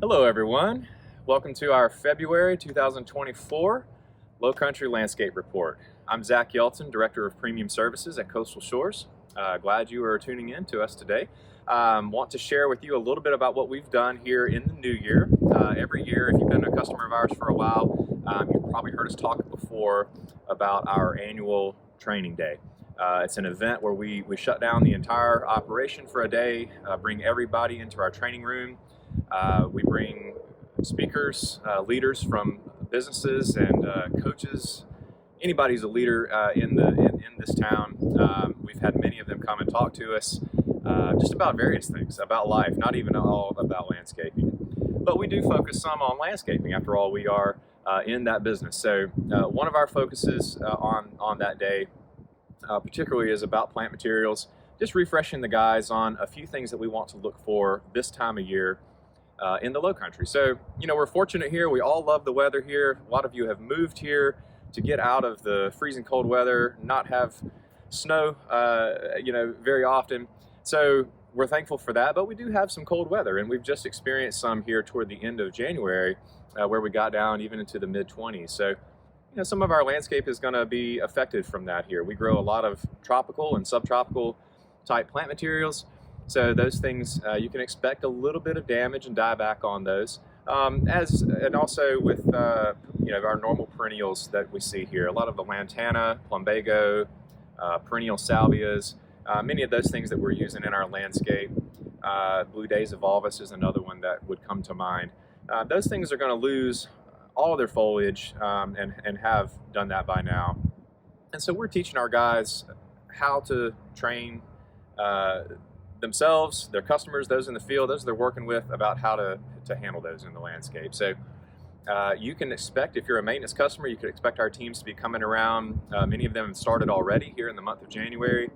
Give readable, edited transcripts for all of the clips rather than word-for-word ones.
Hello everyone, welcome to our February 2024 Low Country Landscape Report. I'm Zach Yelton, Director of Premium Services at Coastal Shores. Glad you are tuning in to us today. Want to share with you a little bit about what we've done here in the new year. Every year, if you've been a customer of ours for a while, you've probably heard us talk before about our annual training day. It's an event where we shut down the entire operation for a day, bring everybody into our training room. We bring speakers, leaders from businesses and coaches. Anybody who's a leader in this town. We've had many of them come and talk to us just about various things, about life, not even all about landscaping. But we do focus some on landscaping. After all, we are in that business. So one of our focuses on that day particularly is about plant materials, just refreshing the guys on a few things that we want to look for this time of year in the low country. So, we're fortunate here. We all love the weather here. A lot of you have moved here to get out of the freezing cold weather, not have snow, very often. So we're thankful for that, but we do have some cold weather, and we've just experienced some here toward the end of January where we got down even into the mid-20s. So, some of our landscape is going to be affected from that here. We grow a lot of tropical and subtropical type plant materials. So those things, you can expect a little bit of damage and dieback on those. And also with our normal perennials that we see here, a lot of the lantana, plumbago, perennial salvias, many of those things that we're using in our landscape. Blue Days Evolvus is another one that would come to mind. Those things are going to lose all of their foliage and have done that by now. And so we're teaching our guys how to train themselves, their customers, those in the field, those they're working with, about how to handle those in the landscape. So you can expect, if you're a maintenance customer, you could expect our teams to be coming around. Many of them have started already here in the month of January.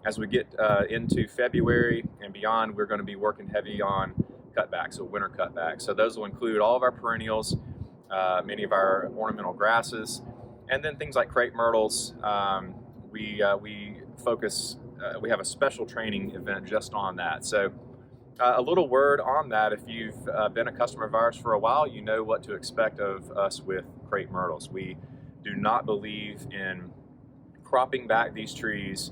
As we get into February and beyond, we're going to be working heavy on cutbacks, so winter cutbacks. So those will include all of our perennials, many of our ornamental grasses, and then things like crepe myrtles. We focus. We have a special training event just on that. So a little word on that. If you've been a customer of ours for a while, you know what to expect of us with crepe myrtles. We do not believe in cropping back these trees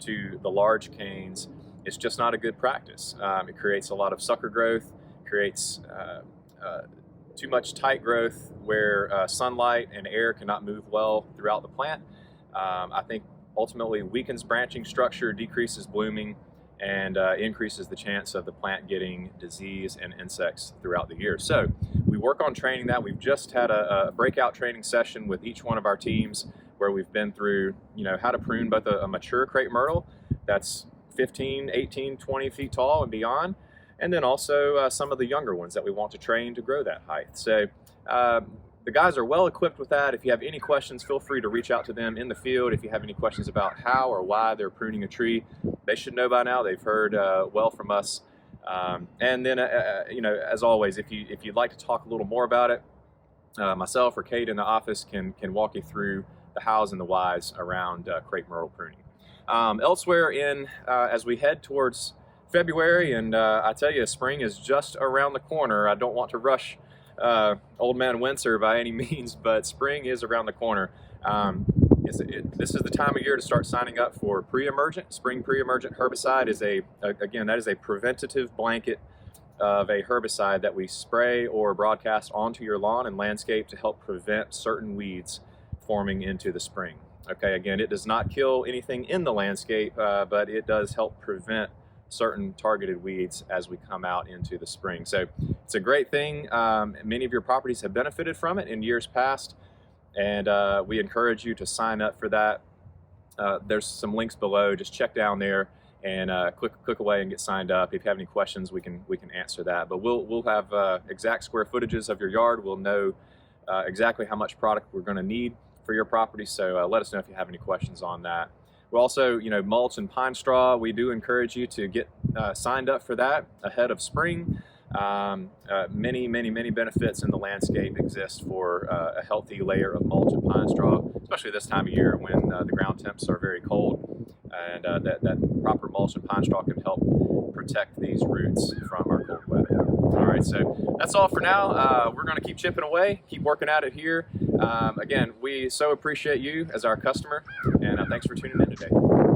to the large canes. It's just not a good practice. It creates a lot of sucker growth, creates too much tight growth where sunlight and air cannot move well throughout the plant. I think ultimately weakens branching structure, decreases blooming, and increases the chance of the plant getting disease and insects throughout the year. So we work on training that. We've just had a breakout training session with each one of our teams where we've been through, how to prune both a mature crepe myrtle that's 15, 18, 20 feet tall and beyond, and then also some of the younger ones that we want to train to grow that height. So the guys are well equipped with that. If you have any questions, feel free to reach out to them in the field. If you have any questions about how or why they're pruning a tree, they should know by now. They've heard well from us. And then, as always, if you'd like to talk a little more about it, myself or Kate in the office can walk you through the hows and the whys around crepe myrtle pruning. Elsewhere as we head towards February, and I tell you, spring is just around the corner. I don't want to rush Old Man Windsor by any means, but spring is around the corner. This is the time of year to start signing up for pre-emergent. Spring pre-emergent herbicide is that is a preventative blanket of a herbicide that we spray or broadcast onto your lawn and landscape to help prevent certain weeds forming into the spring. Okay, again, it does not kill anything in the landscape, but it does help prevent certain targeted weeds as we come out into the spring. So it's a great thing. Many of your properties have benefited from it in years past, and we encourage you to sign up for that. There's some links below. Just check down there and click away and get signed up. If you have any questions, we can answer that. But we'll have exact square footages of your yard. We'll know exactly how much product we're going to need for your property. So let us know if you have any questions on that. We also, mulch and pine straw. We do encourage you to get signed up for that ahead of spring. Many benefits in the landscape exist for a healthy layer of mulch and pine straw, especially this time of year when the ground temps are very cold, and that proper mulch and pine straw can help protect these roots from our cold weather. All right. right, so that's all for now. We're going to keep chipping away, keep working at it here. Again, we so appreciate you as our customer, and thanks for tuning in today.